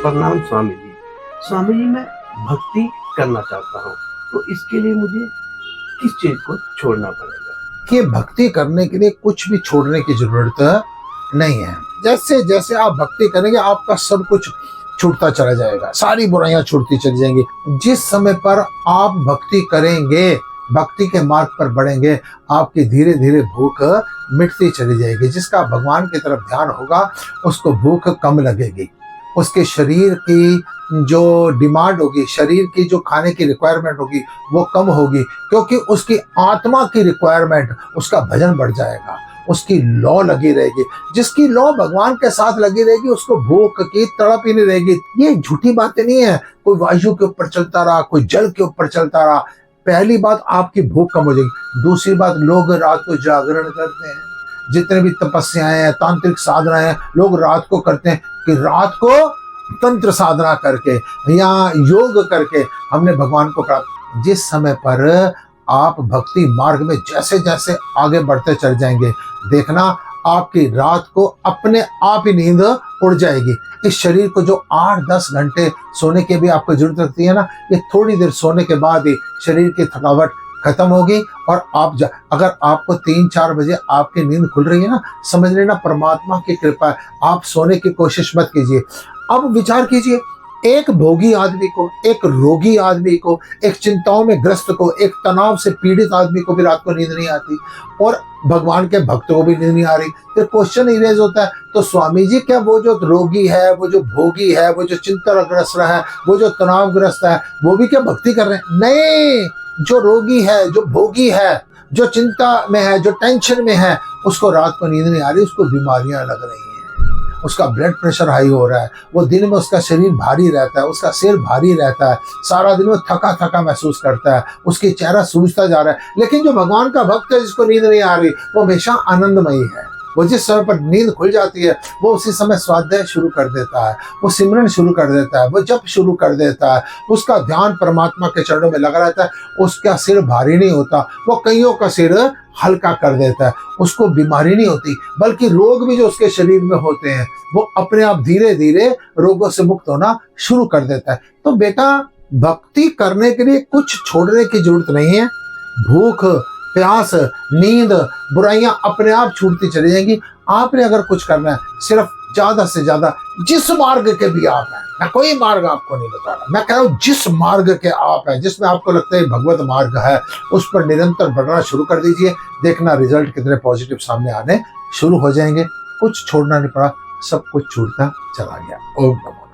प्रणाम स्वामी जी। स्वामी जी, मैं भक्ति करना चाहता हूँ, तो इसके लिए मुझे किस चीज को छोड़ना पड़ेगा? कि भक्ति करने के लिए कुछ भी छोड़ने की जरूरत नहीं है। जैसे जैसे आप भक्ति करेंगे आपका सब कुछ छूटता चला जाएगा, सारी बुराइयां छूटती चली जाएंगी। जिस समय पर आप भक्ति करेंगे, भक्ति के मार्ग पर बढ़ेंगे, आपकी धीरे धीरे भूख मिटती चली जाएगी। जिसका भगवान की तरफ ध्यान होगा उसको भूख कम लगेगी, उसके शरीर की जो डिमांड होगी, शरीर की जो खाने की रिक्वायरमेंट होगी वो कम होगी, क्योंकि उसकी आत्मा की रिक्वायरमेंट, उसका भजन बढ़ जाएगा, उसकी लौ लगी रहेगी। जिसकी लौ भगवान के साथ लगी रहेगी उसको भूख की तड़प ही नहीं रहेगी। ये झूठी बातें नहीं है, कोई वायु के ऊपर चलता रहा, कोई जल के ऊपर चलता रहा। पहली बात, आपकी भूख कम हो जाएगी। दूसरी बात, लोग रात को जागरण करते हैं, जितने भी तपस्याएं हैं, तांत्रिक साधना है, लोग रात को करते हैं कि रात को तंत्र साधना करके या योग करके हमने भगवान को प्राप्त। जिस समय पर आप भक्ति मार्ग में जैसे जैसे आगे बढ़ते चल जाएंगे, देखना आपकी रात को अपने आप ही नींद उड़ जाएगी। इस शरीर को जो 8-10 घंटे सोने की भी आपको जरूरत लगती है ना, ये थोड़ी देर सोने के बाद ही शरीर की थकावट खत्म होगी। और आप अगर आपको 3-4 बजे आपकी नींद खुल रही है ना, समझ लेना परमात्मा की कृपा है। आप सोने की कोशिश मत कीजिए। अब विचार कीजिए, एक भोगी आदमी को, एक रोगी आदमी को, एक चिंताओं में ग्रस्त को, एक तनाव से पीड़ित आदमी को भी रात को नींद नहीं आती, और भगवान के भक्तों को भी नींद नहीं आ रही। फिर क्वेश्चन इरेज होता है, तो स्वामी जी क्या वो जो रोगी है, वो जो भोगी है, वो जो चिंताग्रस्त है, वो जो तनावग्रस्त है, वो भी क्या भक्ति कर रहे हैं? नहीं, जो रोगी है, जो भोगी है, जो चिंता में है, जो टेंशन में है, उसको रात को नींद नहीं आ रही, उसको बीमारियां लग रही हैं, उसका ब्लड प्रेशर हाई हो रहा है, वो दिन में उसका शरीर भारी रहता है, उसका सिर भारी रहता है, सारा दिन वो थका थका महसूस करता है, उसकी चेहरा सूजता जा रहा है। लेकिन जो भगवान का भक्त है, जिसको नींद नहीं आ रही, वो हमेशा आनंदमयी है। वो जिस समय पर नींद खुल जाती है, वो उसी समय स्वाध्याय शुरू कर देता है, वो सिमरन शुरू कर देता है, वो जप शुरू कर देता है, उसका ध्यान परमात्मा के चरणों में लगा रहता है, उसका सिर भारी नहीं होता, वो कईयों का सिर हल्का कर देता है, उसको बीमारी नहीं होती, बल्कि रोग भी जो उसके शरीर में होते हैं वो अपने आप धीरे धीरे रोगों से मुक्त होना शुरू कर देता है। तो बेटा, भक्ति करने के लिए कुछ छोड़ने की जरूरत नहीं है। भूख, प्यास, नींद, बुराइयां अपने आप छूटती चली जाएंगी। आपने अगर कुछ करना है, सिर्फ ज्यादा से ज्यादा जिस मार्ग के भी आप हैं, मैं कोई मार्ग आपको नहीं बता रहा, मैं कह रहा हूँ जिस मार्ग के आप हैं, जिसमें आपको लगता है भगवत मार्ग है, उस पर निरंतर बढ़ना शुरू कर दीजिए। देखना रिजल्ट कितने पॉजिटिव सामने आने शुरू हो जाएंगे। कुछ छोड़ना नहीं पड़ा, सब कुछ छूटता चला गया। ओम नमः।